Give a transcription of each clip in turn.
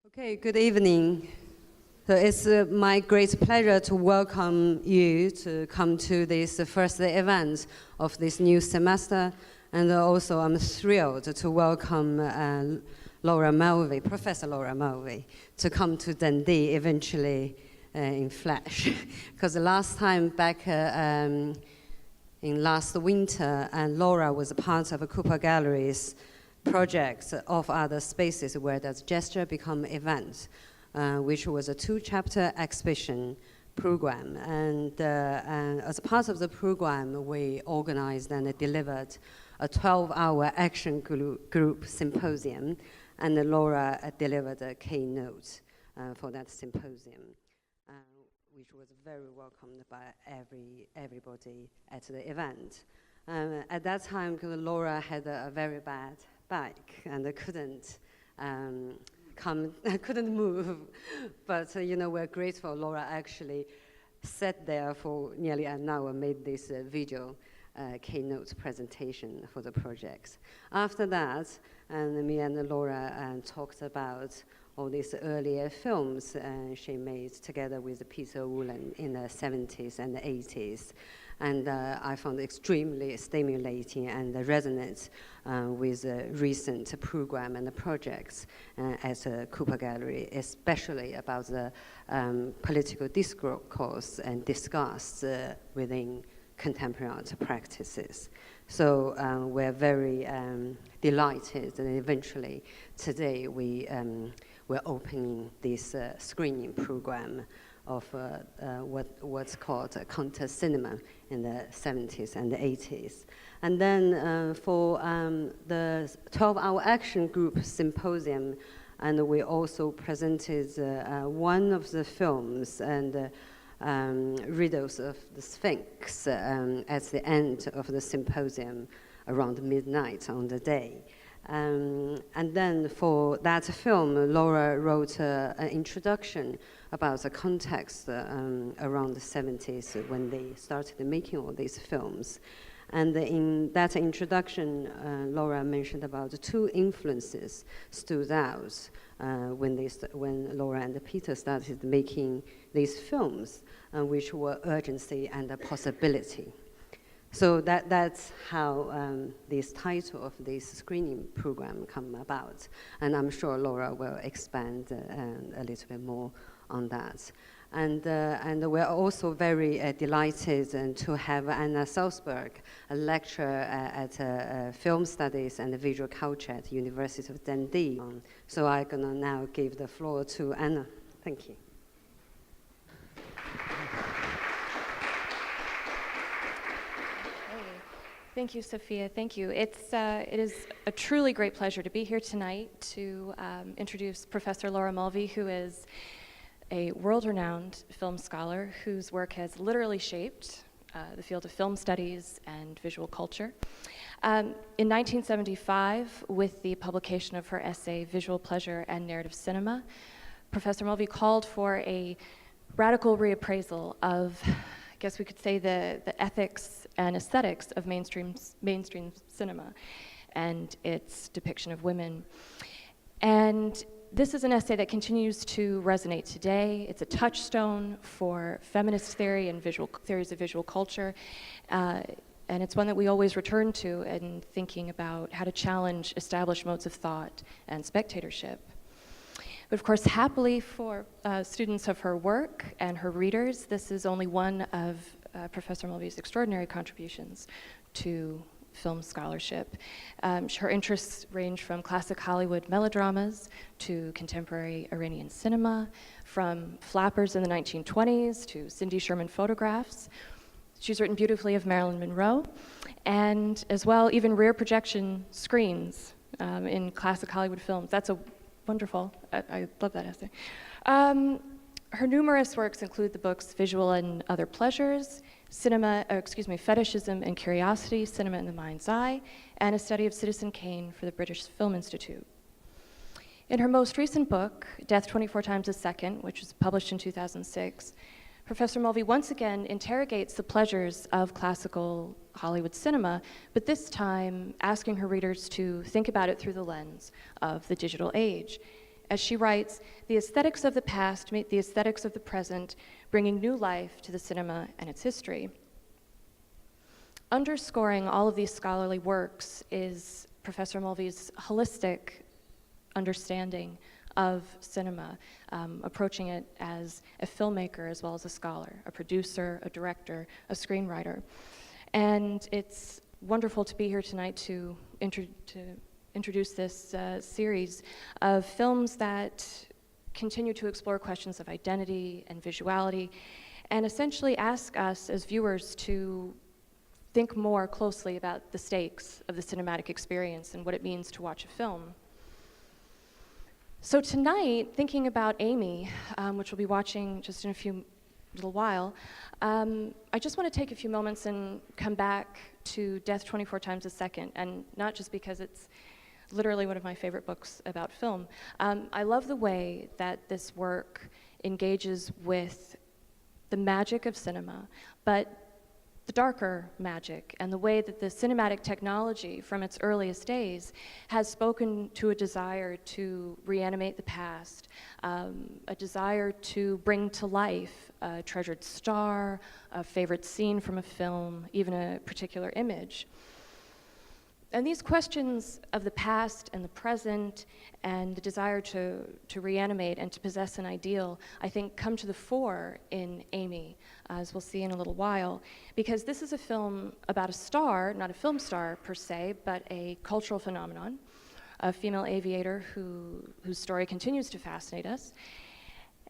Okay, good evening. So it's my great pleasure to welcome you to come to this first event of this new semester. And also I'm thrilled to welcome Laura Mulvey, Professor Laura Mulvey, to come to Dundee eventually in flesh. Because the last time back in last winter, and Laura was a part of a Cooper Gallery's projects of other spaces where does gesture become event, which was a 2-chapter exhibition program. And as a part of the program, we organized and delivered a 12-hour action group symposium, and Laura delivered a keynote for that symposium, which was very welcomed by everybody at the event. At that time, Laura had a very bad back and couldn't couldn't move. But we're grateful Laura actually sat there for nearly an hour, made this video keynote presentation for the projects. After that, me and Laura talked about all these earlier films she made together with Peter Wollen in the 70s and the 80s. And I found it extremely stimulating and resonant with the recent program and the projects at Cooper Gallery, especially about the political discourse and discussed within contemporary art practices. So we're very delighted, and eventually today we're opening this screening program of what's called counter cinema in the 70s and the 80s. And then for the 12-hour action group symposium, and we also presented one of the films and Riddles of the Sphinx at the end of the symposium around midnight on the day. And then for that film, Laura wrote an introduction about the context around the 70s when they started making all these films. And in that introduction, Laura mentioned about the 2 influences stood out when Laura and Peter started making these films, which were urgency and possibility. So that's how this title of this screening program come about. And I'm sure Laura will expand a little bit more on that. And we're also very delighted to have Anna Salzberg, a lecturer at film studies and visual culture at the University of Dundee. So I'm gonna now give the floor to Anna. Thank you. Thank you, Sophia. Thank you. It is a truly great pleasure to be here tonight to introduce Professor Laura Mulvey, who is a world-renowned film scholar whose work has literally shaped the field of film studies and visual culture. In 1975, with the publication of her essay, Visual Pleasure and Narrative Cinema, Professor Mulvey called for a radical reappraisal of, I guess we could say, the ethics and aesthetics of mainstream cinema and its depiction of women. And this is an essay that continues to resonate today. It's a touchstone for feminist theory and theories of visual culture. And it's one that we always return to in thinking about how to challenge established modes of thought and spectatorship. But of course, happily for students of her work and her readers, this is only one of Professor Mulvey's extraordinary contributions to film scholarship. Her interests range from classic Hollywood melodramas to contemporary Iranian cinema, from flappers in the 1920s to Cindy Sherman photographs. She's written beautifully of Marilyn Monroe, and as well, even rear projection screens in classic Hollywood films. That's a wonderful, I love that essay. Her numerous works include the books Visual and Other Pleasures, Fetishism and Curiosity, Cinema in the Mind's Eye, and a study of Citizen Kane for the British Film Institute. In her most recent book, Death 24 Times a Second, which was published in 2006, Professor Mulvey once again interrogates the pleasures of classical Hollywood cinema, but this time asking her readers to think about it through the lens of the digital age. As she writes, the aesthetics of the past meet the aesthetics of the present, bringing new life to the cinema and its history. Underscoring all of these scholarly works is Professor Mulvey's holistic understanding of cinema, approaching it as a filmmaker as well as a scholar, a producer, a director, a screenwriter. And it's wonderful to be here tonight to introduce this series of films that continue to explore questions of identity and visuality, and essentially ask us as viewers to think more closely about the stakes of the cinematic experience and what it means to watch a film. So tonight, thinking about Amy, which we'll be watching just in a little while, I just want to take a few moments and come back to Death 24 Times a Second, and not just because it's literally one of my favorite books about film. I love the way that this work engages with the magic of cinema, but the darker magic, and the way that the cinematic technology from its earliest days has spoken to a desire to reanimate the past, a desire to bring to life a treasured star, a favorite scene from a film, even a particular image. And these questions of the past and the present and the desire to reanimate and to possess an ideal, I think, come to the fore in Amy, as we'll see in a little while, because this is a film about a star, not a film star per se, but a cultural phenomenon, a female aviator whose story continues to fascinate us.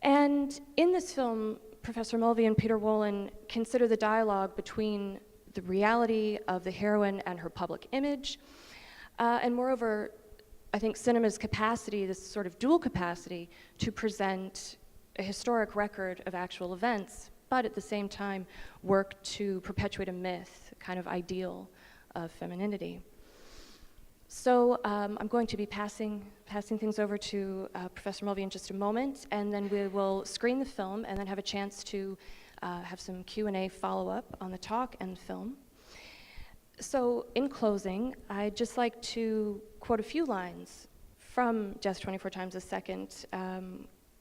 And in this film, Professor Mulvey and Peter Wollen consider the dialogue between the reality of the heroine and her public image, and moreover, I think cinema's capacity, this sort of dual capacity, to present a historic record of actual events, but at the same time work to perpetuate a myth, a kind of ideal of femininity. So I'm going to be passing things over to Professor Mulvey in just a moment, and then we will screen the film and then have a chance to have some Q&A follow-up on the talk and the film. So in closing, I'd just like to quote a few lines from Death 24 Times a Second,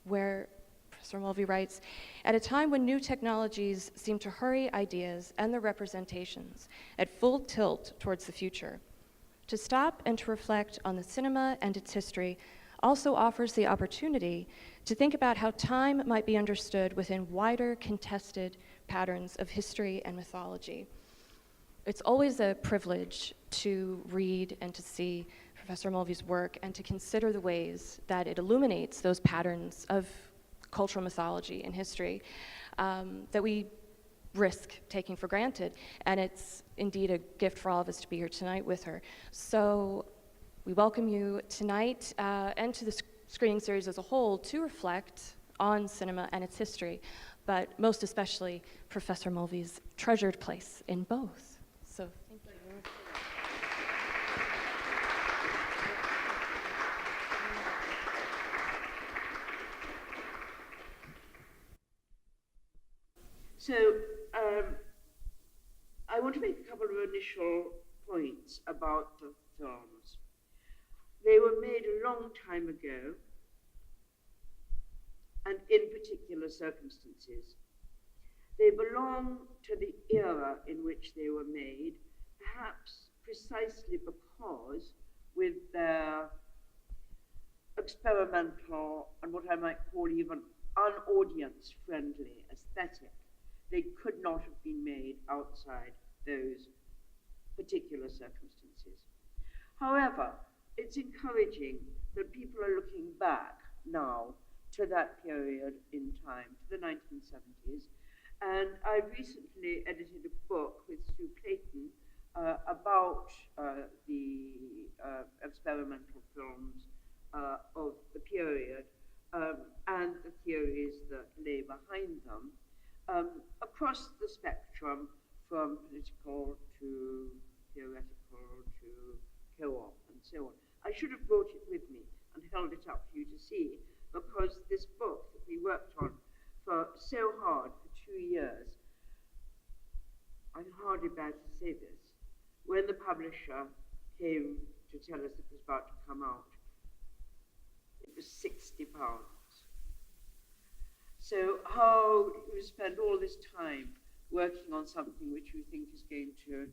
where Professor Mulvey writes, "At a time when new technologies seem to hurry ideas and their representations at full tilt towards the future, to stop and to reflect on the cinema and its history also offers the opportunity to think about how time might be understood within wider, contested patterns of history and mythology." It's always a privilege to read and to see Professor Mulvey's work and to consider the ways that it illuminates those patterns of cultural mythology and history that we risk taking for granted. And it's indeed a gift for all of us to be here tonight with her. So we welcome you tonight and to the screening series as a whole to reflect on cinema and its history, but most especially Professor Mulvey's treasured place in both. So thank you. So I want to make a couple of initial points about the films. They were made a long time ago, and in particular circumstances. They belong to the era in which they were made, perhaps precisely because with their experimental and what I might call even un-audience-friendly aesthetic, they could not have been made outside those particular circumstances. However, it's encouraging that people are looking back now to that period in time, to the 1970s. And I recently edited a book with Sue Clayton about the experimental films of the period and the theories that lay behind them across the spectrum, from political to theoretical to co-op and so on. I should have brought it with me and held it up for you to see, because this book that we worked on for so hard for 2 years, I'm hardly bad to say this, when the publisher came to tell us it was about to come out, it was £60. So how you spend all this time working on something which you think is going to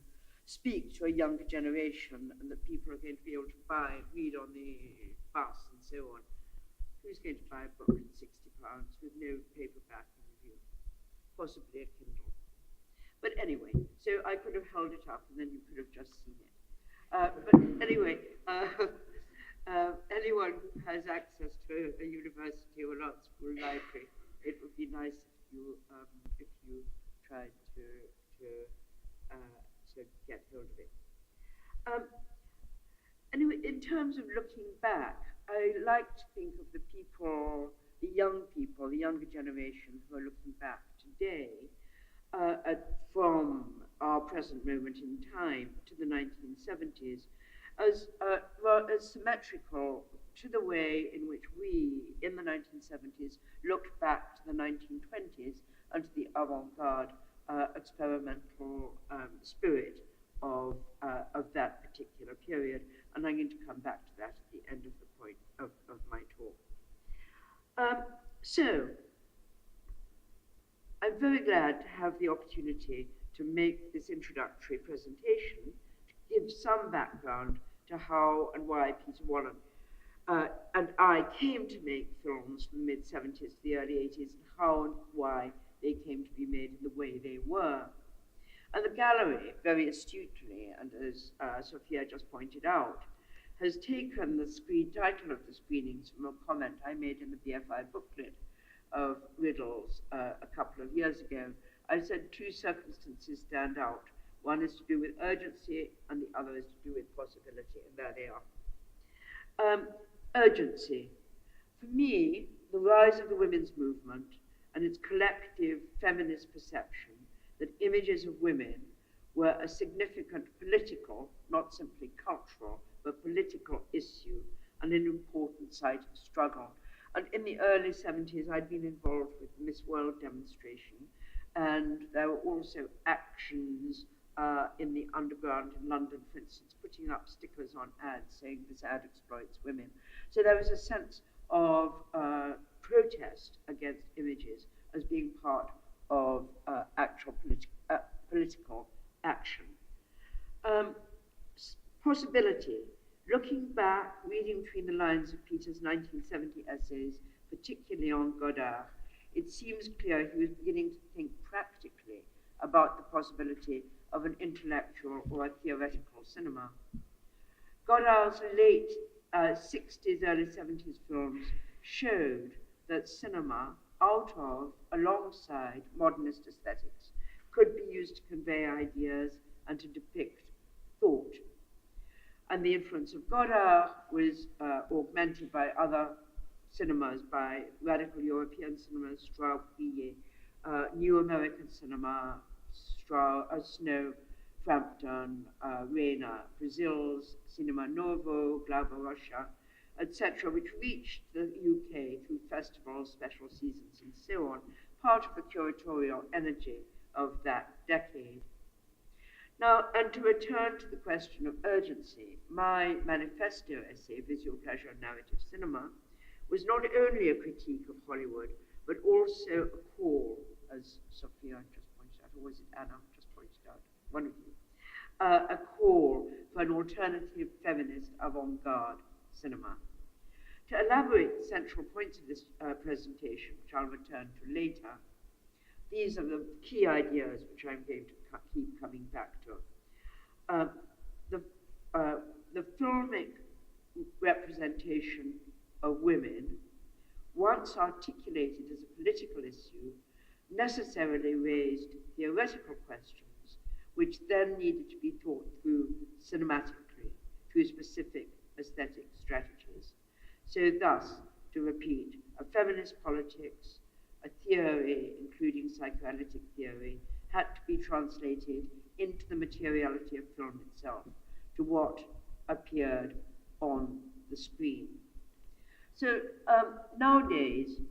speak to a younger generation and that people are going to be able to buy and read on the bus and so on. Who's going to buy a book at £60 with no paperback in review? Possibly a Kindle. But anyway, so I could have held it up and then you could have just seen it. But anyway, anyone who has access to a university or art school library, it would be nice if you tried to get hold of it. Anyway, in terms of looking back, I like to think of the people, the young people, the younger generation who are looking back today from our present moment in time to the 1970s as symmetrical to the way in which we, in the 1970s, looked back to the 1920s and to the avant-garde experimental spirit of that particular period. And I'm going to come back to that at the end of the point of my talk. So, I'm very glad to have the opportunity to make this introductory presentation, to give some background to how and why Peter Wollen and I came to make films from the mid-70s to the early 80s, and how and why they came to be made in the way they were. And the gallery, very astutely, and as Sophia just pointed out, has taken the title of the screenings from a comment I made in the BFI booklet of Riddles a couple of years ago. I said two circumstances stand out. One is to do with urgency, and the other is to do with possibility, and there they are. Urgency. For me, the rise of the women's movement and its collective feminist perception that images of women were a significant political, not simply cultural, but political issue and an important site of struggle. And in the early 70s, I'd been involved with the Miss World demonstration, and there were also actions in the underground in London, for instance, putting up stickers on ads saying this ad exploits women. So there was a sense of protest against images as being part of actual political action. Possibility. Looking back, reading between the lines of Peter's 1970 essays, particularly on Godard, it seems clear he was beginning to think practically about the possibility of an intellectual or a theoretical cinema. Godard's late 60s, early 70s films showed that cinema, out of, alongside modernist aesthetics, could be used to convey ideas and to depict thought. And the influence of Godard was augmented by other cinemas, by radical European cinemas, Strauss, Pillet, New American cinema, Snow, Frampton, Reina, Brazil's Cinema Novo, Glauber Russia, etc., which reached the UK through festivals, special seasons, and so on, part of the curatorial energy of that decade. Now, and to return to the question of urgency, my manifesto essay, Visual Pleasure and Narrative Cinema, was not only a critique of Hollywood, but also a call, as Sophia just pointed out, or was it Anna just pointed out, one of you, a call for an alternative feminist avant-garde cinema. To elaborate the central points of this presentation, which I'll return to later, these are the key ideas which I'm going to keep coming back to. The filmic representation of women, once articulated as a political issue, necessarily raised theoretical questions, which then needed to be thought through cinematically, through specific aesthetic strategies. So thus, to repeat, a feminist politics, a theory, including psychoanalytic theory, had to be translated into the materiality of film itself, to what appeared on the screen. So nowadays,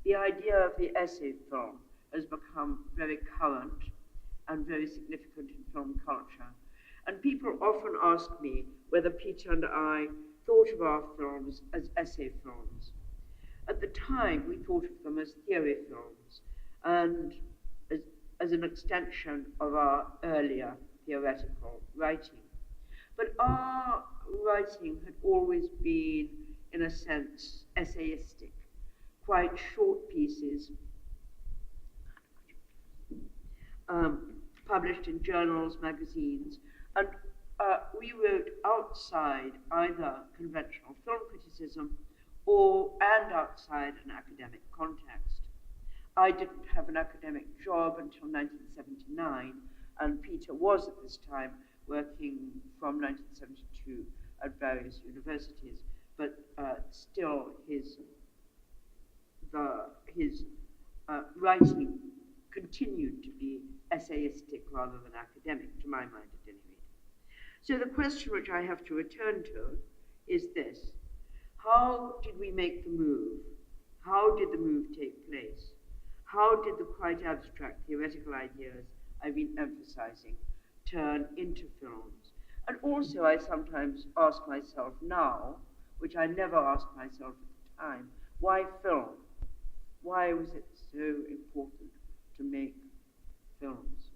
the idea of the essay film has become very current and very significant in film culture. And people often ask me whether Peter and I thought of our films as essay films. At the time, we thought of them as theory films and as an extension of our earlier theoretical writing. But our writing had always been, in a sense, essayistic, quite short pieces, published in journals, magazines, and we wrote outside either conventional film criticism and outside an academic context. I didn't have an academic job until 1979, and Peter was at this time working from 1972 at various universities, but still his writing continued to be essayistic rather than academic, to my mind at any rate. So the question which I have to return to is this: how did we make the move? How did the move take place? How did the quite abstract theoretical ideas I've been emphasizing turn into films? And also I sometimes ask myself now, which I never asked myself at the time, why film? Why was it so important to make films?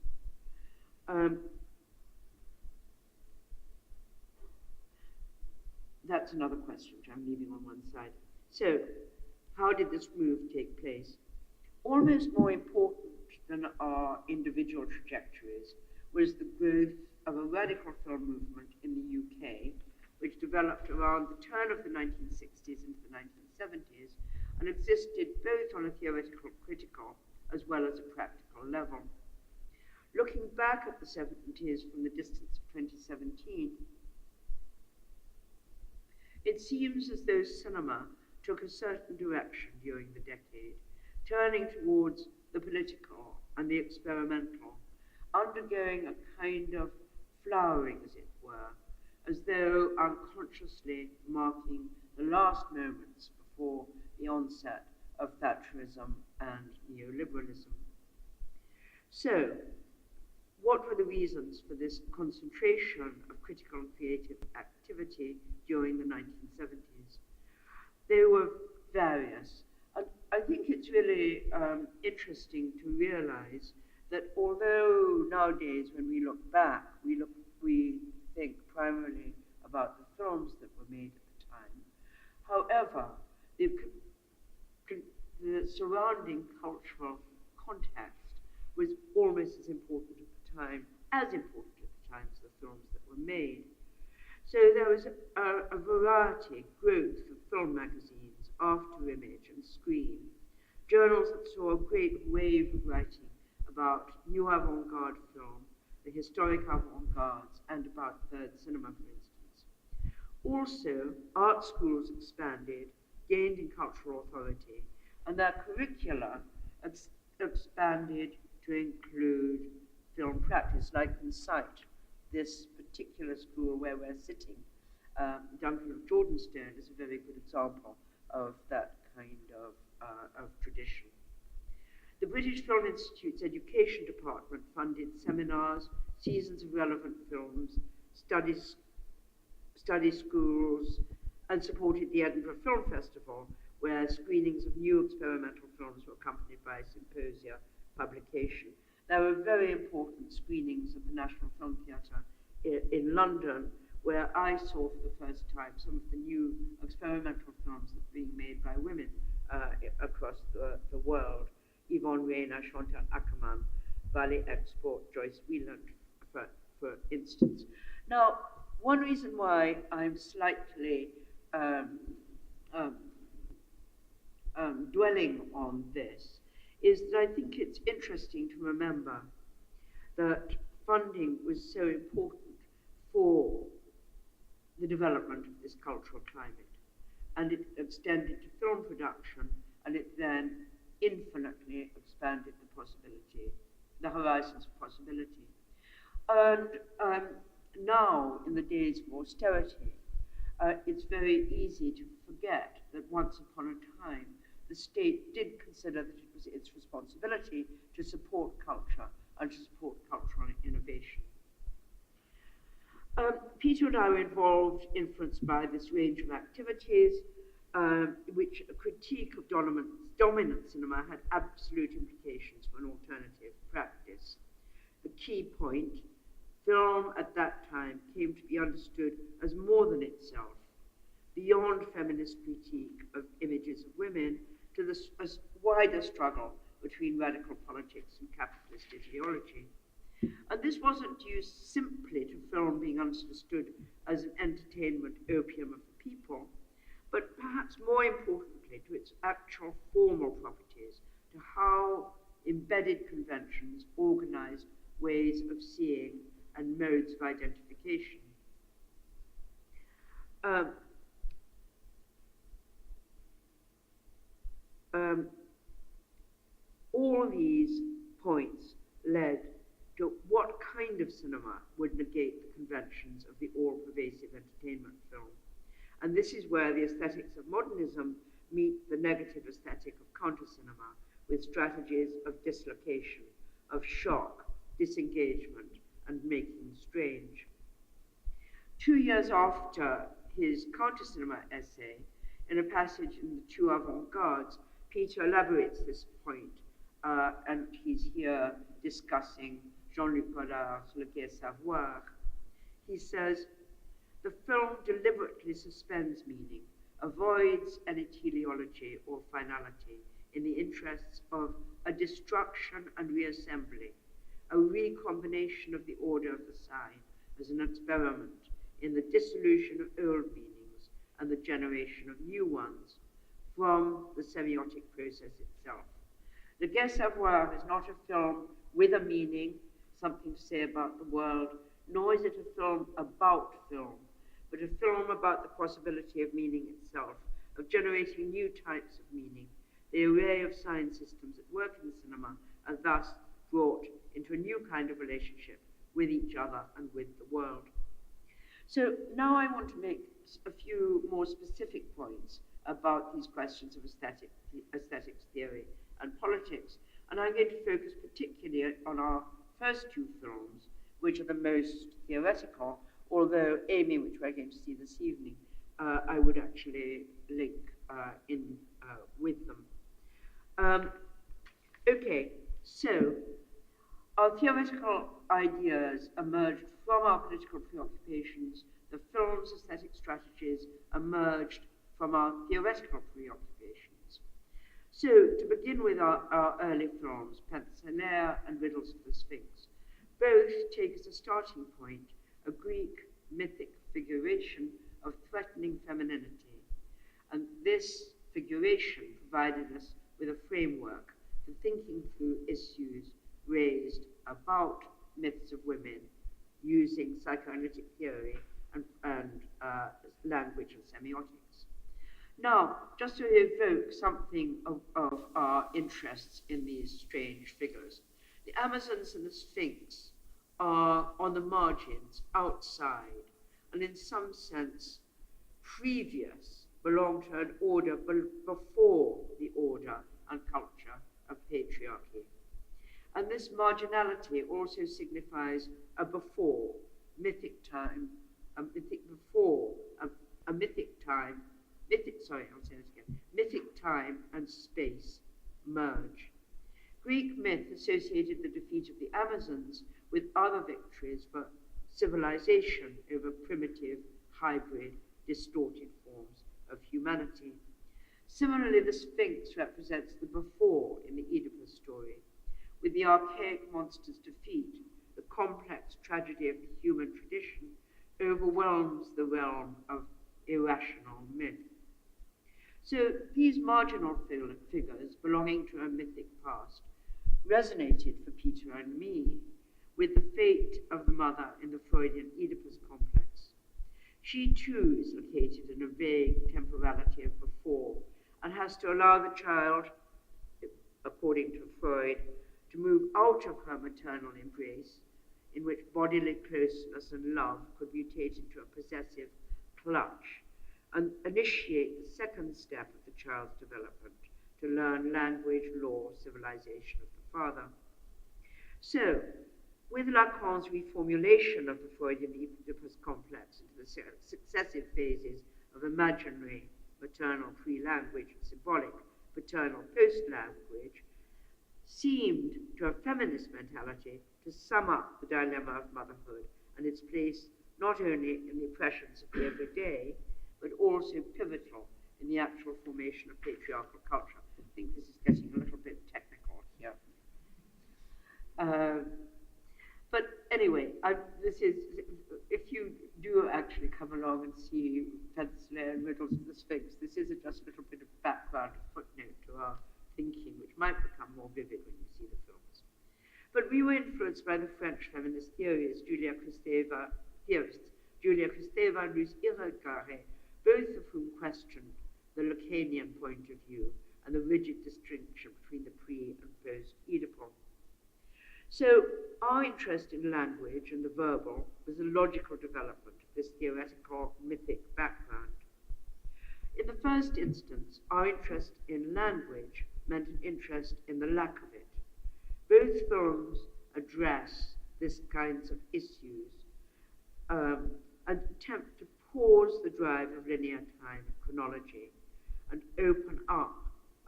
That's another question which I'm leaving on one side. So, how did this move take place? Almost more important than our individual trajectories was the growth of a radical film movement in the UK, which developed around the turn of the 1960s into the 1970s and existed both on a theoretical, critical, as well as a practical level. Looking back at the 70s from the distance of 2017, it seems as though cinema took a certain direction during the decade, turning towards the political and the experimental, undergoing a kind of flowering, as it were, as though unconsciously marking the last moments before the onset of Thatcherism and neoliberalism. So, what were the reasons for this concentration of critical and creative activity during the 1970s? They were various. And I think it's really interesting to realize that although nowadays when we look back, we think primarily about the films that were made at the time. However, the surrounding cultural context was almost as important at the time as the films that were made. So there was a variety, growth of film magazines, After Image and Screen, journals that saw a great wave of writing about new avant-garde film, the historic avant-gardes, and about third cinema, for instance. Also, art schools expanded, gained in cultural authority, and their curricula expanded to include film practice, like in Sept, this particular school where we're sitting. Duncan of Jordanstone is a very good example of that kind of tradition. The British Film Institute's education department funded seminars, seasons of relevant films, study schools, and supported the Edinburgh Film Festival, where screenings of new experimental films were accompanied by symposia publication. There were very important screenings at the National Film Theatre in London, where I saw for the first time some of the new experimental films that were being made by women across the world. Yvonne Rayner, Chantal Ackerman, Valley Export, Joyce Wieland, for instance. Now, one reason why I'm slightly dwelling on this is that I think it's interesting to remember that funding was so important for the development of this cultural climate, and it extended to film production, and it then infinitely expanded the horizons of possibility. And now, in the days of austerity, it's very easy to forget that once upon a time, the state did consider that it was its responsibility to support culture and to support cultural innovation. Peter and I were involved, influenced by this range of activities, which a critique of dominant cinema had absolute implications for an alternative practice. The key point, film at that time came to be understood as more than itself, beyond feminist critique of images of women to the wider struggle between radical politics and capitalist ideology. And this wasn't due simply to film being understood as an entertainment opium of the people, but perhaps more importantly to its actual formal properties, to how embedded conventions organized ways of seeing and modes of identification. All these points led to what kind of cinema would negate the conventions of the all-pervasive entertainment film. And this is where the aesthetics of modernism meet the negative aesthetic of counter-cinema with strategies of dislocation, of shock, disengagement, and making strange. 2 years after his counter-cinema essay, in a passage in The Two Avant-Gardes, Peter elaborates this point, and he's here discussing Jean-Luc Godard's Le Gai Savoir. He says, the film deliberately suspends meaning, avoids any teleology or finality in the interests of a destruction and reassembly, a recombination of the order of the sign as an experiment in the dissolution of old meanings and the generation of new ones from the semiotic process itself. Le Gai Savoir is not a film with a meaning, something to say about the world, nor is it a film about film, but a film about the possibility of meaning itself, of generating new types of meaning. The array of sign systems at work in cinema are thus brought into a new kind of relationship with each other and with the world. So now I want to make a few more specific points about these questions of aesthetics theory and politics, and I'm going to focus particularly on our first two films, which are the most theoretical, although Amy, which we're going to see this evening, I would actually link in with them. Okay, so our theoretical ideas emerged from our political preoccupations. The film's aesthetic strategies emerged from our theoretical preoccupations. So, to begin with our early films, Penthesilea and Riddles of the Sphinx, both take as a starting point a Greek mythic figuration of threatening femininity. And this figuration provided us with a framework for thinking through issues raised about myths of women using psychoanalytic theory and language and semiotics. Now, just to evoke something of our interests in these strange figures, the Amazons and the Sphinx are on the margins, outside, and in some sense previous, belong to an order before the order and culture of patriarchy. And this marginality also signifies a before, mythic time, a mythic before, a mythic time, mythic time and space merge. Greek myth associated the defeat of the Amazons with other victories for civilization over primitive, hybrid, distorted forms of humanity. Similarly, the Sphinx represents the before in the Oedipus story. With the archaic monster's defeat, the complex tragedy of the human tradition overwhelms the realm of irrational myth. So these marginal figures belonging to a mythic past resonated for Peter and me with the fate of the mother in the Freudian Oedipus complex. She too is located in a vague temporality of before and has to allow the child, according to Freud, to move out of her maternal embrace, in which bodily closeness and love could mutate into a possessive clutch, and initiate the second step of the child's development, to learn language, law, civilization of the father. So, With Lacan's reformulation of the Freudian Oedipus complex into the successive phases of imaginary maternal pre-language and symbolic paternal post-language, seemed to a feminist mentality to sum up the dilemma of motherhood and its place not only in the oppressions of the everyday, but also pivotal in the actual formation of patriarchal culture. I think this is getting a little bit technical here. But anyway, if you do actually come along and see Penthesilea and Riddles of the Sphinx, this is just a little bit of background, a footnote to our thinking, which might become more vivid when you see the films. But we were influenced by the French feminist theorists, Julia Kristeva and Luce Irigaray, both of whom questioned the Lacanian point of view and the rigid distinction between the pre and post-Oedipal. So our interest in language and the verbal was a logical development of this theoretical mythic background. In the first instance, our interest in language meant an interest in the lack of it. Both films address these kinds of issues and attempt to pause the drive of linear time and chronology and open up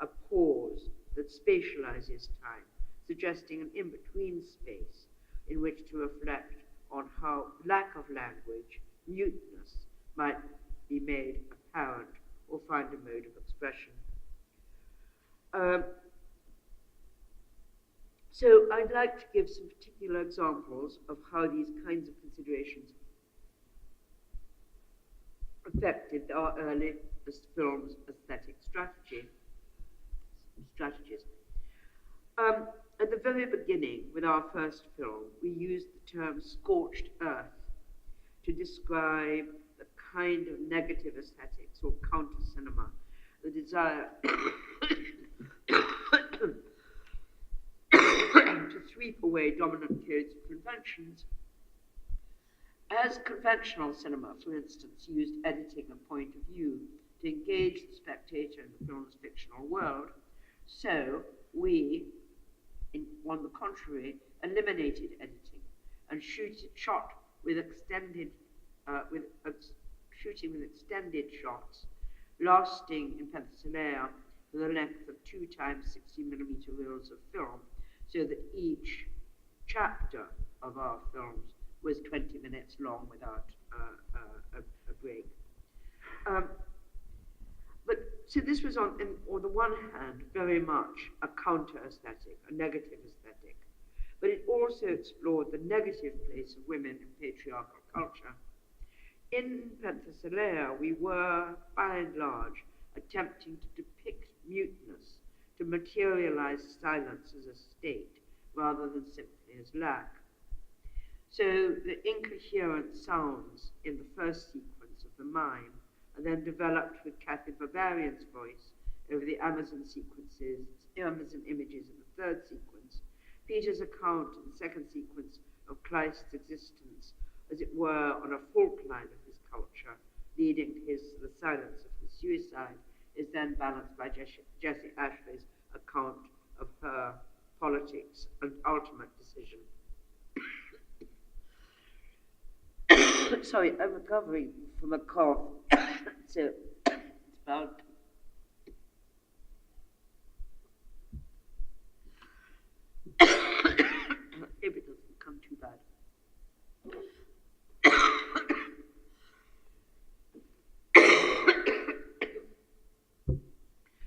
a pause that spatializes time, suggesting an in-between space in which to reflect on how lack of language, muteness, might be made apparent or find a mode of expression. So I'd like to give some particular examples of how these kinds of considerations affected our early film's aesthetic strategies. At the very beginning, with our first film, we used the term scorched earth to describe the kind of negative aesthetics or counter-cinema, the desire to sweep away dominant codes and conventions. As conventional cinema, for instance, used editing and point of view to engage the spectator in the film's fictional world, so we, on the contrary, eliminated editing and shot with extended shots, lasting in Penthesilea for the length of 2 times 60mm reels of film, so that each chapter of our films was 20 minutes long without a break. So this was on the one hand, very much a counter-aesthetic, a negative aesthetic, but it also explored the negative place of women in patriarchal culture. In Penthesilea, we were, by and large, attempting to depict muteness, to materialize silence as a state, rather than simply as lack. So the incoherent sounds in the first sequence of the mime are then developed with Kathy Barbarian's voice over the Amazon images in the third sequence, Peter's account in the second sequence of Kleist's existence, as it were, on a fault line of his culture, leading to the silence of his suicide, is then balanced by Jessie Ashley's account of her politics and ultimate decision. Sorry, I'm recovering from a cough, so it's about. Maybe it doesn't come too bad.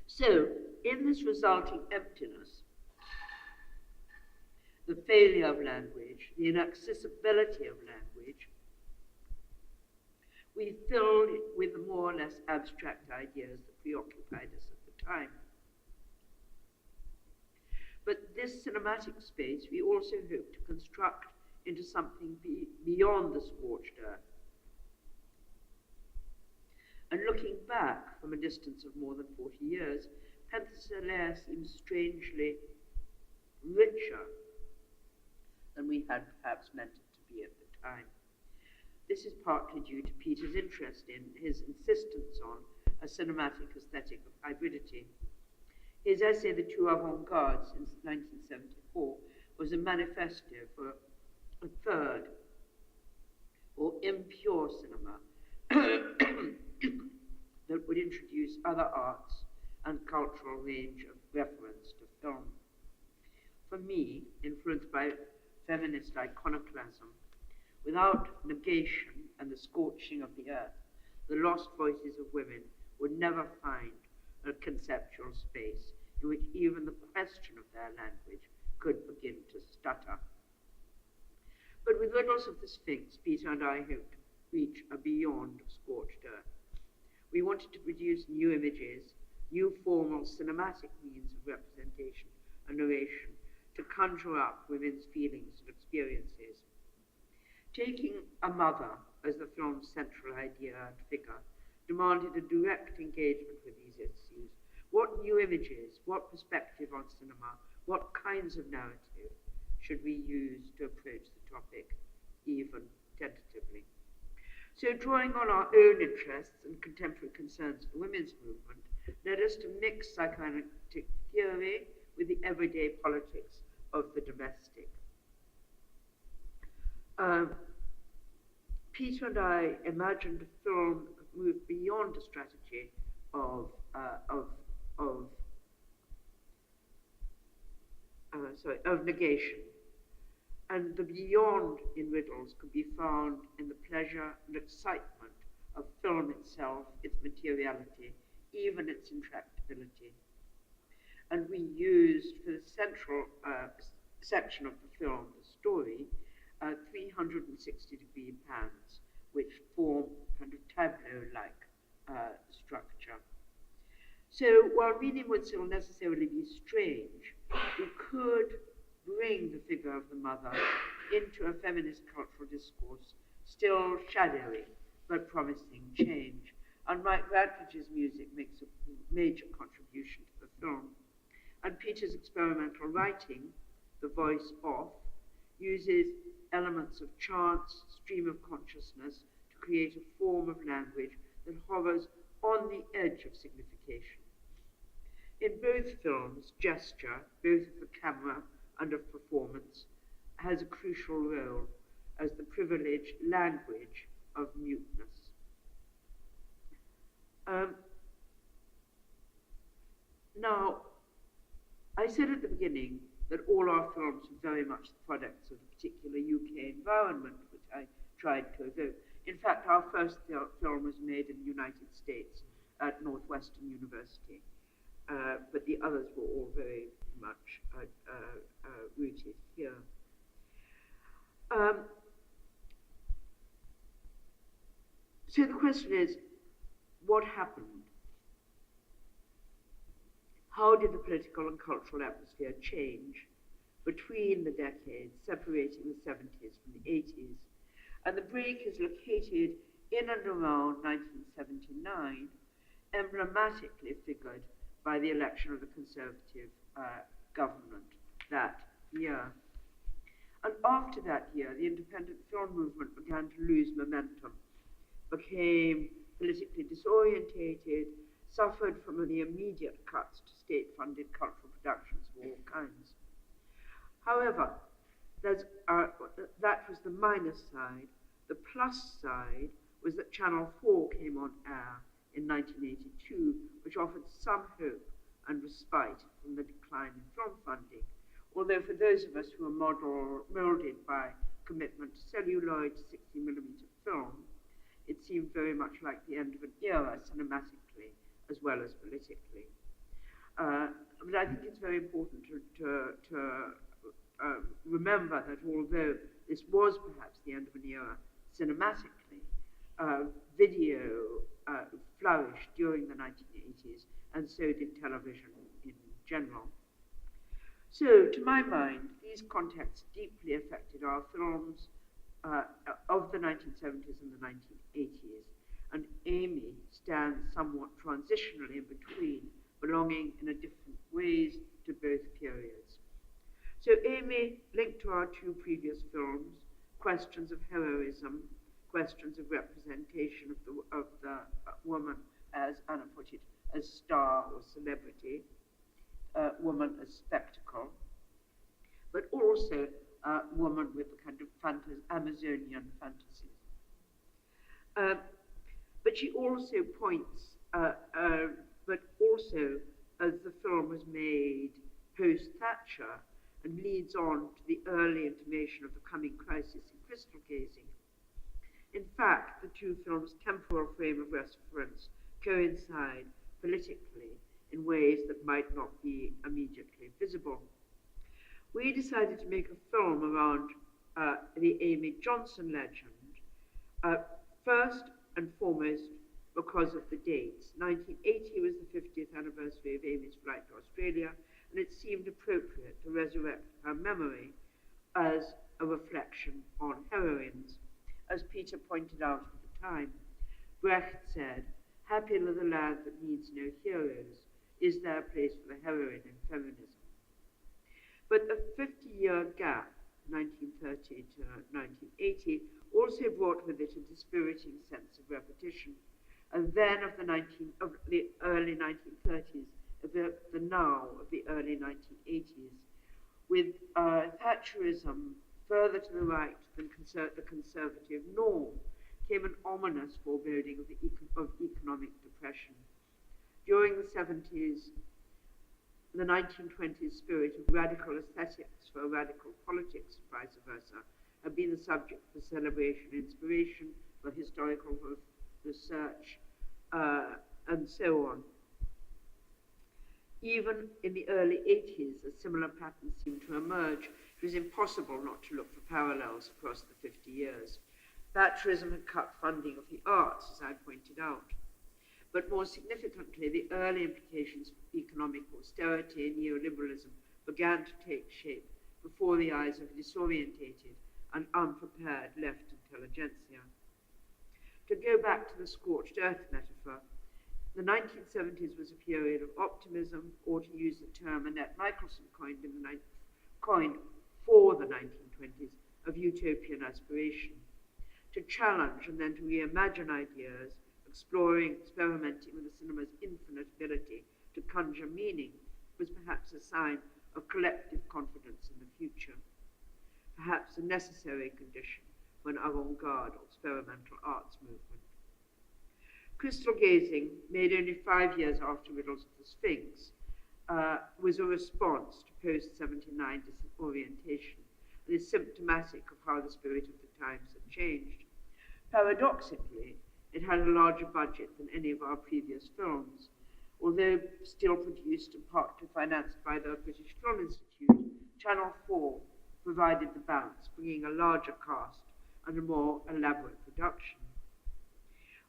So, in this resulting emptiness, the failure of language, the inaccessibility of language, we filled it with the more or less abstract ideas that preoccupied us at the time. But this cinematic space we also hope to construct into something beyond the scorched earth. And looking back from a distance of more than 40 years, Penthesilea seems strangely richer than we had perhaps meant it to be at the time. This is partly due to Peter's interest in his insistence on a cinematic aesthetic of hybridity. His essay, The Two Avant-Gardes, in 1974, was a manifesto for A third, or impure cinema, that would introduce other arts and cultural range of reference to film. For me, influenced by feminist iconoclasm, without negation and the scorching of the earth, the lost voices of women would never find a conceptual space in which even the question of their language could begin to stutter. But with Riddles of the Sphinx, Peter and I hoped to reach a beyond scorched earth. We wanted to produce new images, new formal cinematic means of representation and narration to conjure up women's feelings and experiences. Taking a mother as the film's central idea and figure demanded a direct engagement with these issues. What new images, what perspective on cinema, what kinds of narrative should we use to approach the topic, even tentatively? So drawing on our own interests and contemporary concerns for women's movement led us to mix psychoanalytic theory with the everyday politics of the domestic. Peter and I imagined a film that moved beyond a strategy of negation. And the beyond in Riddles could be found in the pleasure and excitement of film itself, its materiality, even its intractability. And we used for the central section of the film, the story, 360-degree pans, which form kind of tableau-like structure. So while reading would still necessarily be strange, we could bring the figure of the mother into a feminist cultural discourse, still shadowy, but promising change. And Mike Radcliffe's music makes a major contribution to the film. And Peter's experimental writing, the voice off, uses elements of chance, stream of consciousness, to create a form of language that hovers on the edge of signification. In both films, gesture, both of the camera and of performance, has a crucial role as the privileged language of muteness. Now, I said at the beginning that all our films were very much the products of a particular UK environment, which I tried to evoke. In fact, our first film was made in the United States at Northwestern University, but the others were all very much rooted here. So the question is, what happened? How did the political and cultural atmosphere change between the decades, separating the 70s from the 80s? And the break is located in and around 1979, emblematically figured by the election of the Conservative government that year. And after that year, the independent film movement began to lose momentum, became politically disorientated, suffered from the immediate cuts to state-funded cultural productions of all kinds. However, that was the minus side. The plus side was that Channel 4 came on air in 1982, which offered some hope and respite from the decline in film funding. Although for those of us who are molded by commitment to celluloid 60mm film, it seemed very much like the end of an era cinematically as well as politically. But I think it's very important to remember that although this was perhaps the end of an era cinematically, video flourished during the 1980s, and so did television in general. So, to my mind, these contexts deeply affected our films of the 1970s and the 1980s, and Amy stands somewhat transitionally in between, belonging in a different ways to both periods. So Amy, linked to our two previous films, questions of heroism, questions of representation of the woman as, Anna put it, as star or celebrity, woman as spectacle, but also woman with a kind of Amazonian fantasies. But she also points, but also as the film was made post-Thatcher and leads on to the early intimation of the coming crisis in crystal gazing. In fact, the two films' temporal frame of reference coincide politically in ways that might not be immediately visible. We decided to make a film around the Amy Johnson legend, first and foremost because of the dates. 1980 was the 50th anniversary of Amy's flight to Australia, and it seemed appropriate to resurrect her memory as a reflection on heroines. As Peter pointed out at the time, Brecht said, "Happy the land that needs no heroes. Is there a place for the heroine in feminism?" But the 50-year gap, 1930 to 1980, also brought with it a dispiriting sense of repetition. And then of the early 1930s, the now of the early 1980s, with Thatcherism further to the right than the conservative norm, came an ominous foreboding of economic depression. During the 70s, the 1920s spirit of radical aesthetics for radical politics, vice versa, had been the subject for celebration and inspiration, for historical research, and so on. Even in the early 80s, a similar pattern seemed to emerge. It was impossible not to look for parallels across the 50 years. Thatcherism had cut funding of the arts, as I pointed out. But more significantly, the early implications of economic austerity and neoliberalism began to take shape before the eyes of disorientated and unprepared left intelligentsia. To go back to the scorched earth metaphor, the 1970s was a period of optimism, or to use the term Annette Michelson coined for the 1920s, of utopian aspiration. To challenge and then to reimagine ideas, experimenting with the cinema's infinite ability to conjure meaning, was perhaps a sign of collective confidence in the future, perhaps a necessary condition for an avant-garde or experimental arts movement. Crystal gazing, made only 5 years after Riddles of the Sphinx, was a response to post-79 disorientation and is symptomatic of how the spirit of the times had changed. Paradoxically, it had a larger budget than any of our previous films. Although still produced and partly financed by the British Film Institute, Channel 4 provided the balance, bringing a larger cast and a more elaborate production.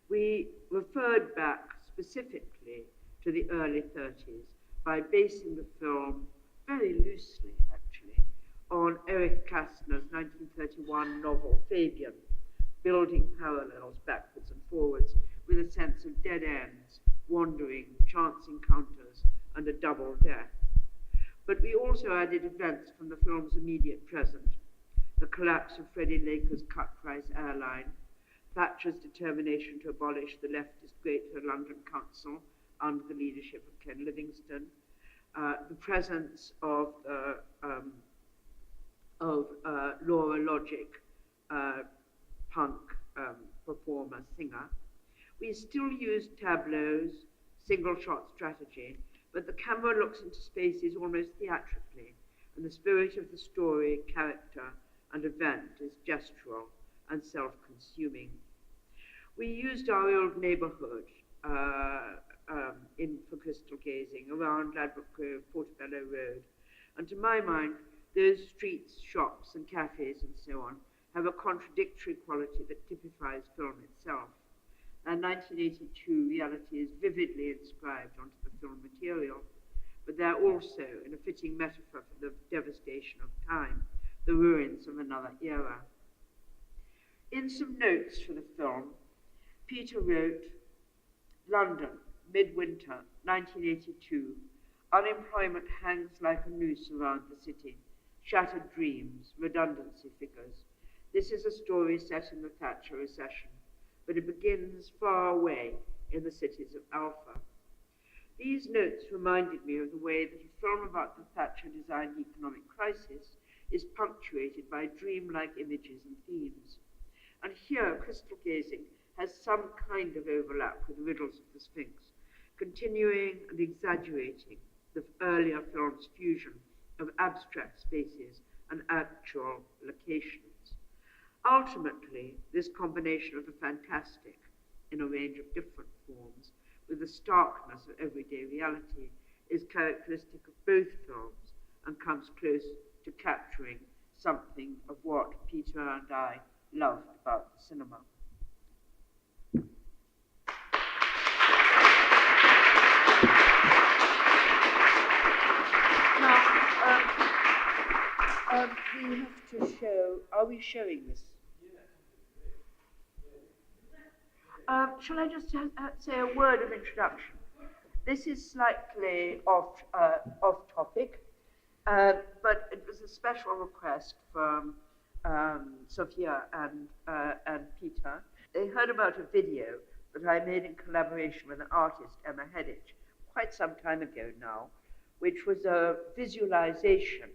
We referred back specifically to the early 30s by basing the film, very loosely actually, on Eric Kastner's 1931 novel Fabian, building parallels backwards and forwards with a sense of dead ends, wandering, chance encounters, and a double death. But we also added events from the film's immediate present: the collapse of Freddie Laker's cut-price airline, Thatcher's determination to abolish the leftist Greater London Council under the leadership of Ken Livingstone, the presence of Laura Logic, punk performer, singer. We still use tableaus, single-shot strategy, but the camera looks into spaces almost theatrically, and the spirit of the story, character, and event is gestural and self-consuming. We used our old neighbourhood for crystal gazing around Ladbroke Grove, Portobello Road, and to my mind, those streets, shops, and cafes and so on have a contradictory quality that typifies film itself. And 1982 reality is vividly inscribed onto the film material, but they're also, in a fitting metaphor for the devastation of time, the ruins of another era. In some notes for the film, Peter wrote, "London, midwinter, 1982. Unemployment hangs like a noose around the city. Shattered dreams, redundancy figures. This is a story set in the Thatcher recession, but it begins far away in the cities of Alpha." These notes reminded me of the way that a film about the Thatcher-designed economic crisis is punctuated by dreamlike images and themes. And here, crystal gazing has some kind of overlap with the riddles of the Sphinx, continuing and exaggerating the earlier film's fusion of abstract spaces and actual locations. Ultimately, this combination of the fantastic in a range of different forms with the starkness of everyday reality is characteristic of both films and comes close to capturing something of what Peter and I loved about the cinema. Now, we have to show, are we showing this? Shall I just say a word of introduction? This is slightly off topic, but it was a special request from Sophia and Peter. They heard about a video that I made in collaboration with an artist, Emma Heddich, quite some time ago now, which was a visualization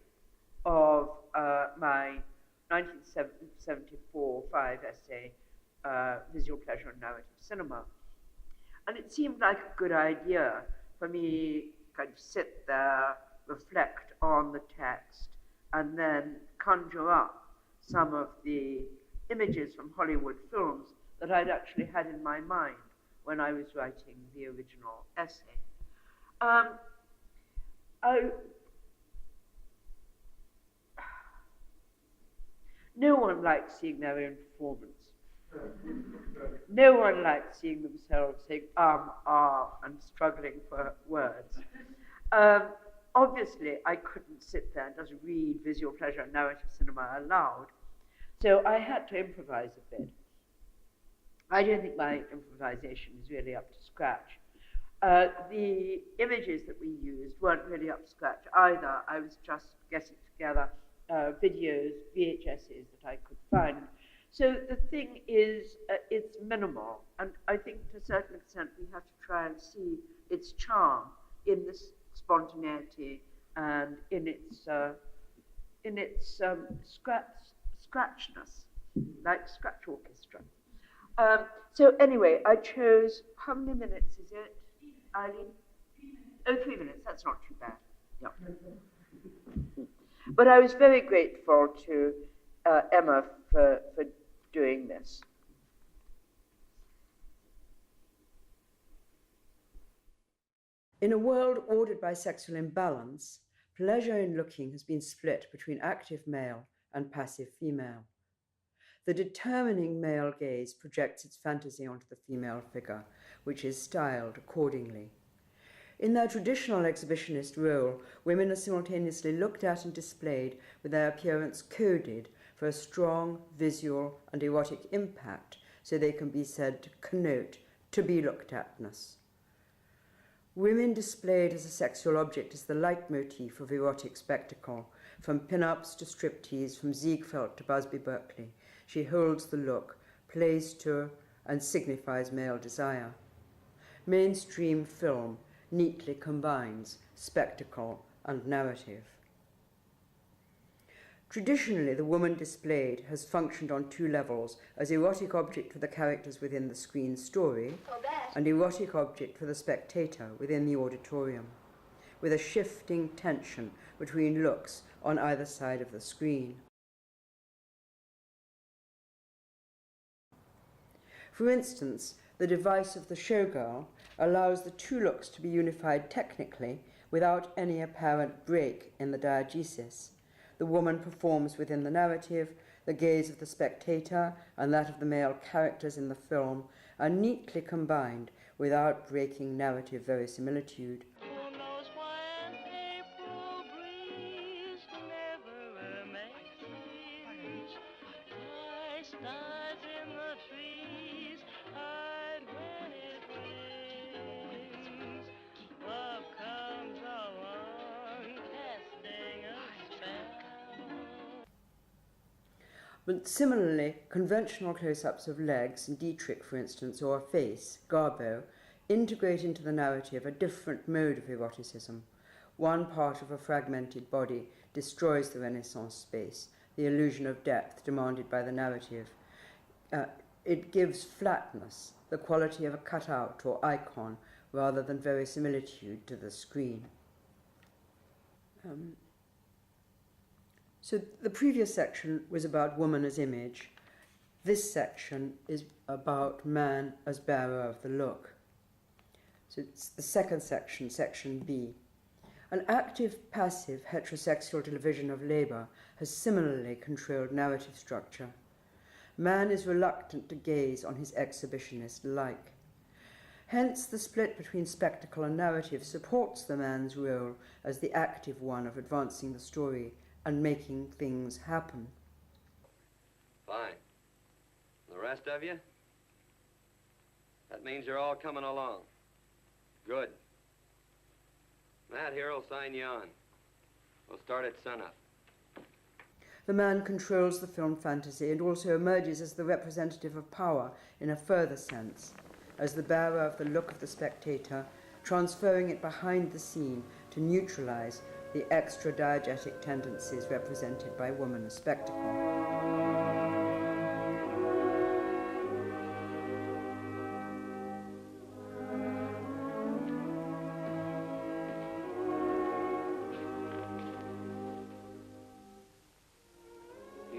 of my 1974-5 essay, Visual Pleasure and Narrative Cinema. And it seemed like a good idea for me to kind of sit there, reflect on the text, and then conjure up some of the images from Hollywood films that I'd actually had in my mind when I was writing the original essay. No one likes seeing their own performance. No one likes seeing themselves saying and struggling for words. Obviously, I couldn't sit there and just read Visual Pleasure and Narrative Cinema aloud, so I had to improvise a bit. I don't think my improvisation is really up to scratch. The images that we used weren't really up to scratch either. I was just getting together videos, VHSs that I could find. So the thing is, it's minimal, and I think to a certain extent we have to try and see its charm in this spontaneity and in its scratchness, like scratch orchestra. So anyway, I chose, how many minutes is it, Eileen? 3 minutes, that's not too bad. Yeah. But I was very grateful to Emma for doing this. In a world ordered by sexual imbalance, pleasure in looking has been split between active male and passive female. The determining male gaze projects its fantasy onto the female figure, which is styled accordingly. In their traditional exhibitionist role, women are simultaneously looked at and displayed with their appearance coded for a strong visual and erotic impact, so they can be said to connote to be looked atness. Women displayed as a sexual object is the leitmotif of erotic spectacle. From pin-ups to striptease, from Ziegfeld to Busby Berkeley, she holds the look, plays to and signifies male desire. Mainstream film neatly combines spectacle and narrative. Traditionally, the woman displayed has functioned on two levels, as erotic object for the characters within the screen story and erotic object for the spectator within the auditorium, with a shifting tension between looks on either side of the screen. For instance, the device of the showgirl allows the two looks to be unified technically without any apparent break in the diegesis. The woman performs within the narrative, the gaze of the spectator and that of the male characters in the film are neatly combined without breaking narrative verisimilitude. But similarly, conventional close-ups of legs, Dietrich for instance, or a face, Garbo, integrate into the narrative a different mode of eroticism, one part of a fragmented body destroys the Renaissance space, the illusion of depth demanded by the narrative. It gives flatness, the quality of a cutout or icon, rather than verisimilitude to the screen. So the previous section was about woman as image. This section is about man as bearer of the look. So it's the second section, section B. An active, passive, heterosexual division of labour has similarly controlled narrative structure. Man is reluctant to gaze on his exhibitionist like. Hence, the split between spectacle and narrative supports the man's role as the active one of advancing the story and making things happen. Fine. The rest of you? That means you're all coming along. Good. Matt here will sign you on. We'll start at sunup. The man controls the film fantasy and also emerges as the representative of power in a further sense, as the bearer of the look of the spectator, transferring it behind the scene to neutralize the extra-diegetic tendencies represented by woman as spectacle.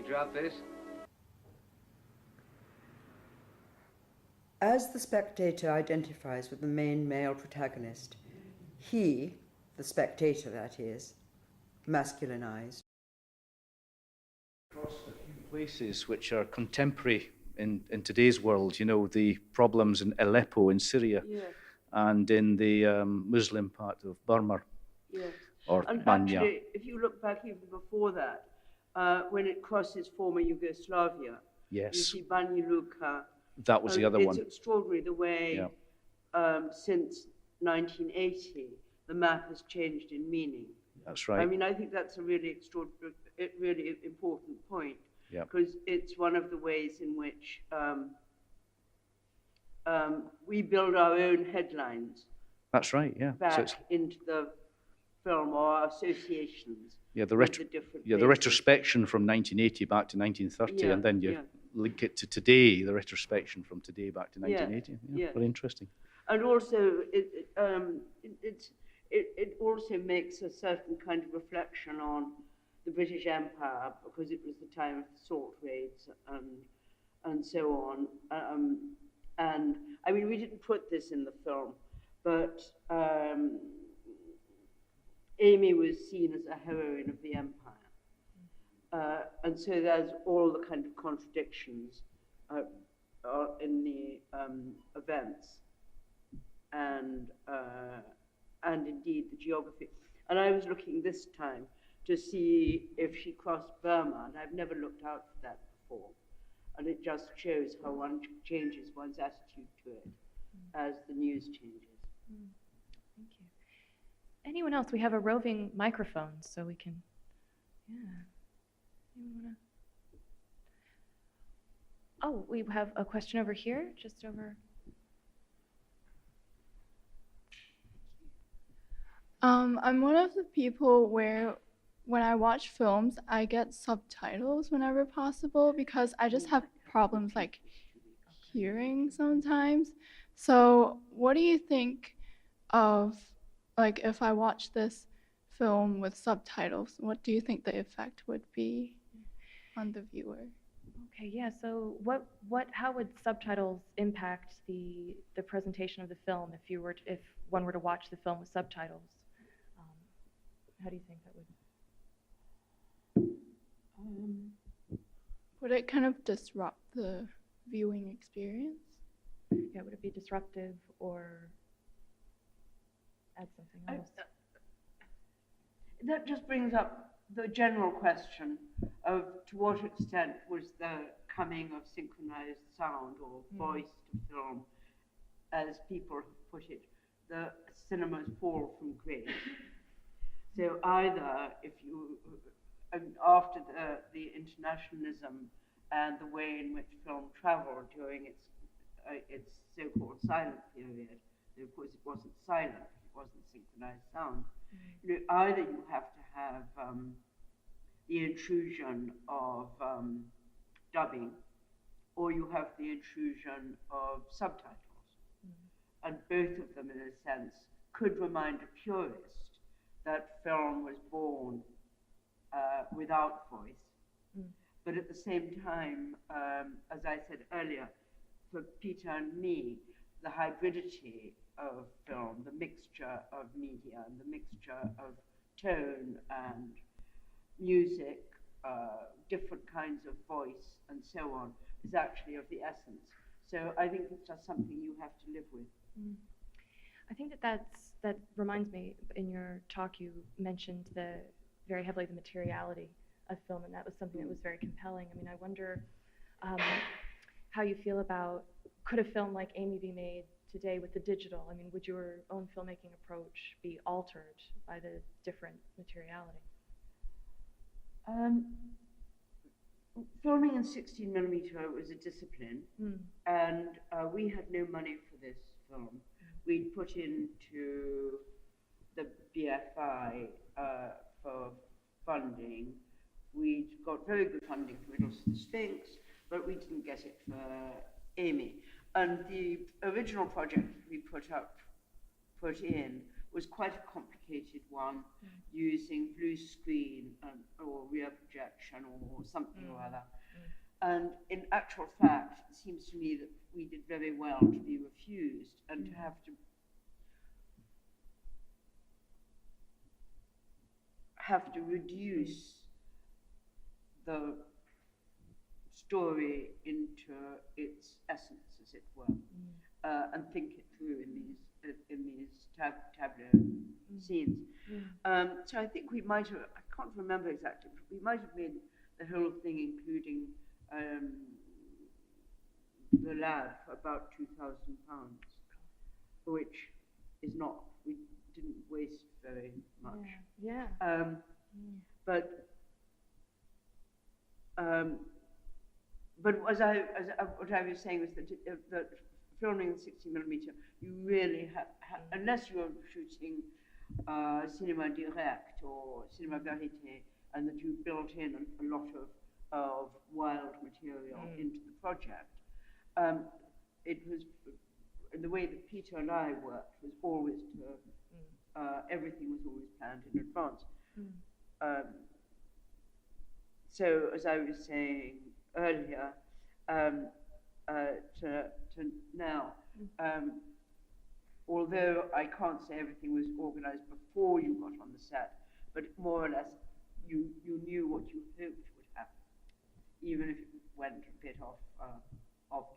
Drop this? As the spectator identifies with the main male protagonist, he, the spectator that is, masculinized. Across a few places which are contemporary in today's world, you know, the problems in Aleppo in Syria, Yes. and in the Muslim part of Burma, Yes. or And Banya. actually, if you look back even before that, when it crosses former Yugoslavia, you Yes, see Banja Luka. that was the other It's one. extraordinary the way, since 1980, the map has changed in meaning. That's right. I mean, I think that's a really extraordinary, really important point, Yeah. because it's one of the ways in which we build our own headlines That's right, yeah. So back it's, into the film, or our associations. yeah, the, with the different the places. retrospection from 1980 back to 1930, Yeah, and then you yeah. link it to today, the retrospection from today back to 1980. Yeah. Very interesting. And also, it also makes a certain kind of reflection on the British Empire, because it was the time of the salt raids and so on. And I mean, we didn't put this in the film, but Amy was seen as a heroine of the empire. And so there's all the kind of contradictions in the events and indeed the geography. And I was looking this time to see if she crossed Burma, and I've never looked out for that before. And it just shows how one changes one's attitude to it as the news changes. Thank you. Anyone else? We have a roving microphone, so we can, Anyone wanna? Oh, we have a question over here, just over. I'm one of the people where when I watch films, I get subtitles whenever possible because I just have problems like hearing sometimes. So what do you think of, like, if I watch this film with subtitles, what do you think the effect would be on the viewer? Okay, yeah, so how would subtitles impact the presentation of the film if one were to watch the film with subtitles? How do you think that would? Would it kind of disrupt the viewing experience? Yeah, would it be disruptive or add something else? That just brings up the general question of to what extent was the coming of synchronized sound or voice to film, as people have put it, the cinema's fall from grace. So either if you, after the internationalism and the way in which film traveled during its so-called silent period, though of course it wasn't silent, it wasn't synchronized sound, You know, either you have to have the intrusion of dubbing, or you have the intrusion of subtitles. And both of them, in a sense, could remind a purist that film was born without voice. But at the same time, as I said earlier, for Peter and me, the hybridity of film, the mixture of media and the mixture of tone and music, different kinds of voice and so on, is actually of the essence. So I think it's just something you have to live with. I think that reminds me, in your talk you mentioned very heavily the materiality of film, and that was something that was very compelling. I mean, I wonder how you feel about, could a film like Amy be made today with the digital? I mean, would your own filmmaking approach be altered by the different materiality? Filming in 16mm was a discipline, and we had no money for this film. We'd put into the BFI for funding. We'd got very good funding for Riddles of the Sphinx, but we didn't get it for Amy. And the original project we put in was quite a complicated one, using blue screen or rear projection or something or other. And in actual fact, it seems to me that we did very well to be refused and to have to reduce the story into its essence, as it were, and think it through in these tableau scenes. So I think we might have, I can't remember exactly, but we might have made the whole thing, including the lab, for about £2,000, which is not, we didn't waste very much. But what I was saying was that filming in 16mm, you really unless you are shooting cinema direct or cinema verité, and that you built in a lot of wild material into the project. It was, the way that Peter and I worked was always everything was always planned in advance. So as I was saying earlier, to now, although I can't say everything was organized before you got on the set, but more or less you knew what you hoped would happen, even if it went a bit off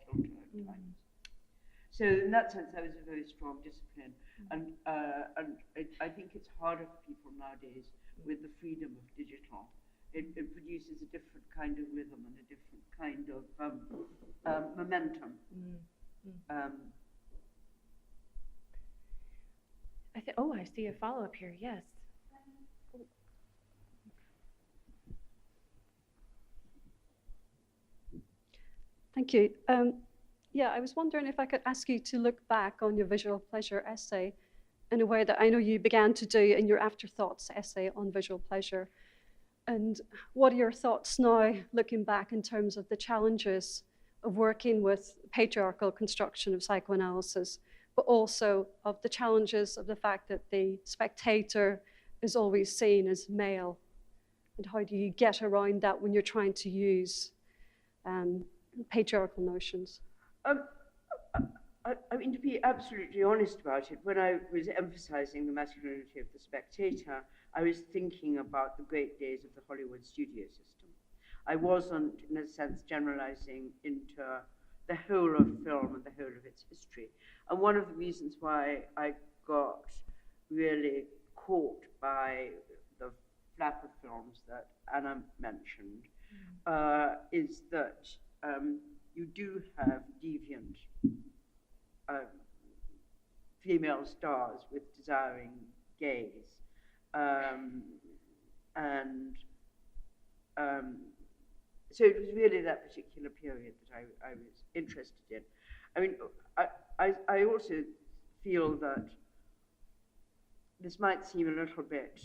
kilter at times. So in that sense, there was a very strong discipline, and I think it's harder for people nowadays with the freedom of digital. It produces a different kind of rhythm and a different kind of momentum. I see a follow-up here, yes. Thank you. Yeah, I was wondering if I could ask you to look back on your visual pleasure essay in a way that I know you began to do in your afterthoughts essay on visual pleasure. And what are your thoughts now, looking back, in terms of the challenges of working with patriarchal construction of psychoanalysis, but also of the challenges of the fact that the spectator is always seen as male? And how do you get around that when you're trying to use patriarchal notions? I mean, to be absolutely honest about it, when I was emphasizing the masculinity of the spectator, I was thinking about the great days of the Hollywood studio system. I wasn't, in a sense, generalizing into the whole of film and the whole of its history. And one of the reasons why I got really caught by the flap of films that Anna mentioned is that you do have deviant female stars with desiring gaze. So it was really that particular period that I was interested in. I mean, I also feel that this might seem a little bit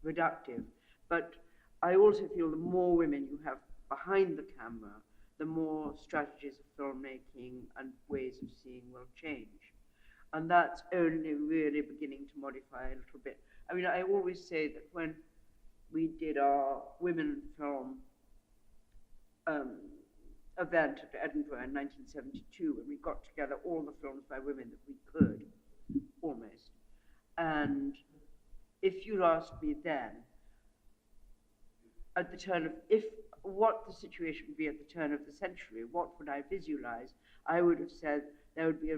reductive, but I also feel the more women you have behind the camera, the more strategies of filmmaking and ways of seeing will change. And that's only really beginning to modify a little bit. I mean, I always say that when we did our women film event at Edinburgh in 1972, when we got together all the films by women that we could, almost. And if you'd asked me then, at the turn of, what the situation would be at the turn of the century, what would I visualize? I would have said there would be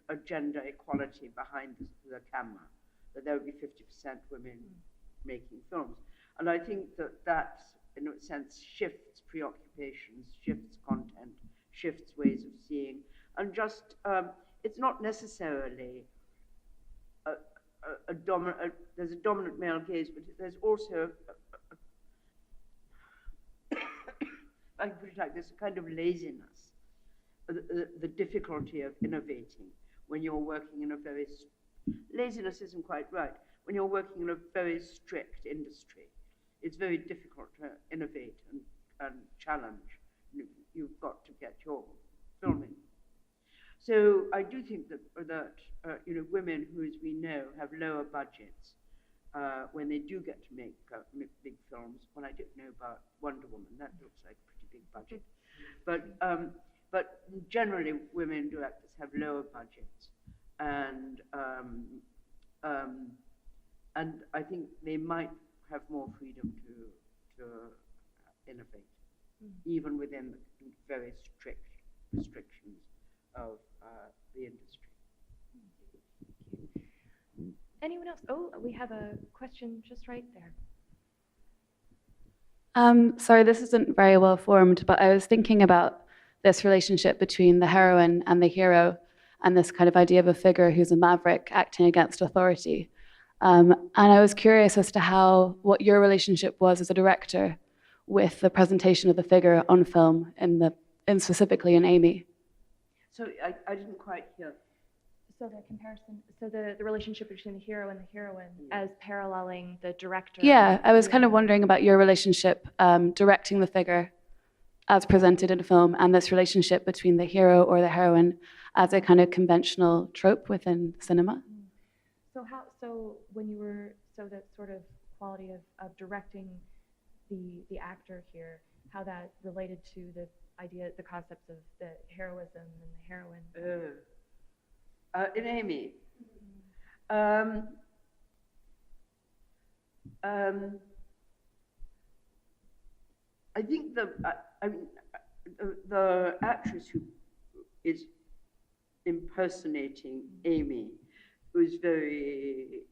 a gender equality behind the camera, that there would be 50% women making films. And I think that, in a sense, shifts preoccupations, shifts content, shifts ways of seeing, and just, it's not necessarily there's a dominant male gaze, but there's also, I can put it like this, a kind of laziness, the difficulty of innovating when you're working in a very, laziness isn't quite right, when you're working in a very strict industry. It's very difficult to innovate and challenge. You've got to get your filming. So I do think that women who, as we know, have lower budgets when they do get to make big films. Well, I don't know about Wonder Woman. That looks like a pretty big budget. But generally, women directors have lower budgets, and I think they might have more freedom to innovate, even within the very strict restrictions of the industry. Anyone else? Oh, we have a question just right there. Sorry, this isn't very well formed, but I was thinking about this relationship between the heroine and the hero, and this kind of idea of a figure who's a maverick acting against authority. And I was curious as to what your relationship was as a director with the presentation of the figure on film, and specifically in Amy. So I didn't quite hear. So the comparison, so the relationship between the hero and the heroine as paralleling the director. Yeah, I was kind of wondering about your relationship directing the figure as presented in a film, and this relationship between the hero or the heroine as a kind of conventional trope within cinema. So when you were, so that sort of quality of directing the actor here, how that related to the idea, the concepts of the heroism and the heroine. In Amy, I think the actress who is impersonating Amy was very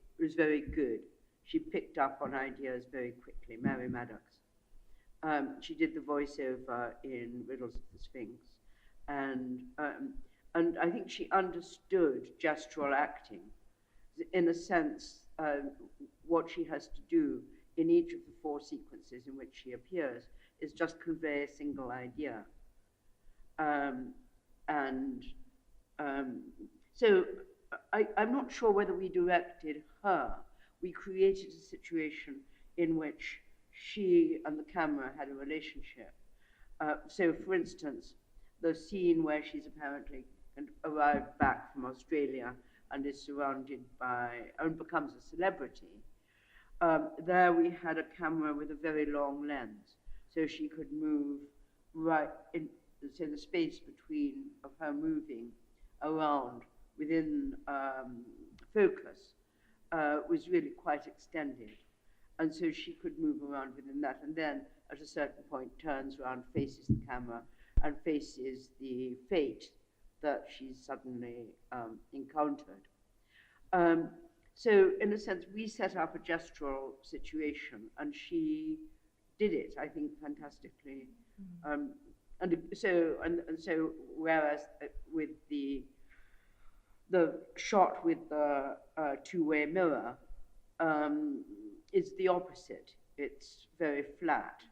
good. She picked up on ideas very quickly. Mary Maddox. She did the voiceover in Riddles of the Sphinx, and I think she understood gestural acting, in a sense, what she has to do in each of the 4 sequences in which she appears is just convey a single idea. So I'm not sure whether we directed her. We created a situation in which she and the camera had a relationship. So, for instance, the scene where she's apparently arrived back from Australia and is surrounded by, and becomes a celebrity, there we had a camera with a very long lens, so she could move right in, so the space between of her moving around within focus was really quite extended. And so she could move around within that, and then at a certain point turns around, faces the camera, and faces the fate that she's suddenly encountered. So in a sense, we set up a gestural situation, and she did it, I think, fantastically. And so whereas with the shot with the two-way mirror is the opposite. It's very flat.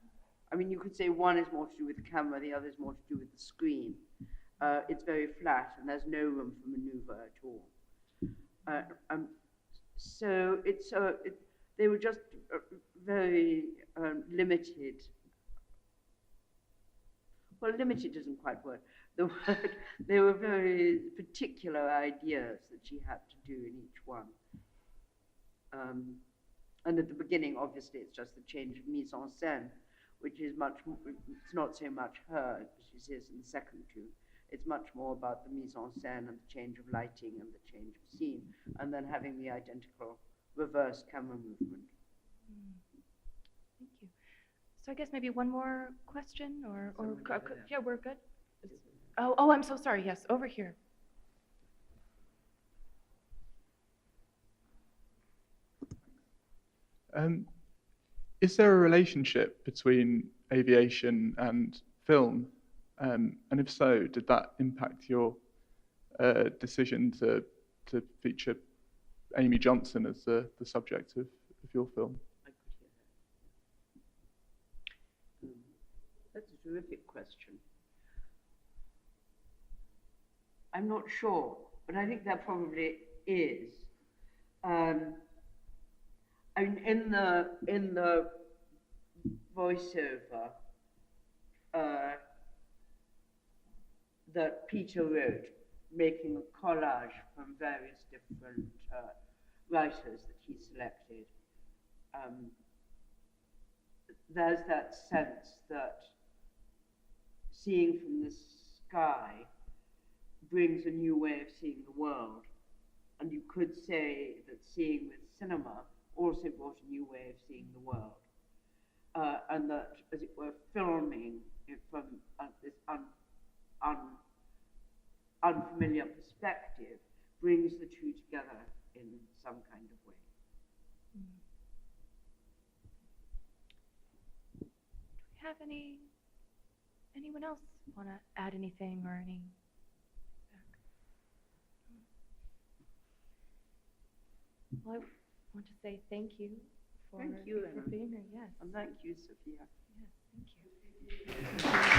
I mean, you could say one is more to do with the camera, the other is more to do with the screen. It's very flat, and there's no room for maneuver at all. So they were just very limited. Well, limited isn't quite word. The word, they were very particular ideas that she had to do in each one. And at the beginning, obviously, it's just the change of mise en scène, which is much more, it's not so much her, as she says in the second two. It's much more about the mise en scène and the change of lighting and the change of scene, and then having the identical reverse camera movement. Thank you. So I guess maybe one more question, or yeah, we're good. Oh, I'm so sorry. Yes, over here. Is there a relationship between aviation and film? And if so, did that impact your decision to feature Amy Johnson as the subject of your film? That's a terrific question. I'm not sure, but I think there probably is. I mean, in the voiceover that Peter wrote, making a collage from various different writers that he selected, there's that sense that seeing from the sky brings a new way of seeing the world. And you could say that seeing with cinema also brought a new way of seeing the world. And that, as it were, filming it from this unfamiliar perspective brings the two together in some kind of way. Do we have anyone else want to add anything or any? Well, I want to say thank you for being here. Yes. And thank you, Sophia. Yes, thank you.